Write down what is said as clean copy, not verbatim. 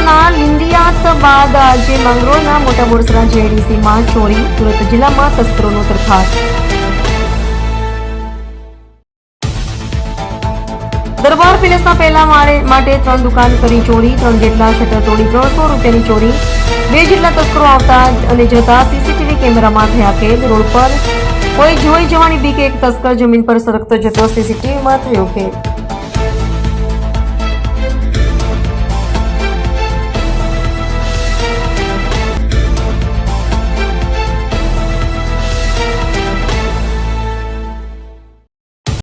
જિલ્લાના લિંડિયાત બાદ આજે માંગરોળના મોટા બોરસરા જેડીસીમાં ચોરી. સુરત જિલ્લામાં તસ્કરોનો તરખાટ. દરબાર પેલેસના પહેલા માળે માટે 3 દુકાન કરી ચોરી. 3 જેટલા શટર તોડી 300 રૂપિયાની ચોરી. 2 જેટલા તસ્કરો આવતા અને જતા સીસીટીવી કેમેરામાં થયા કેદ. રોડ પર કોઈ જોઈ જવાની બીકે એક તસ્કર જમીન પર સરકતો જતો સીસીટીવીમાં થયો કેદ.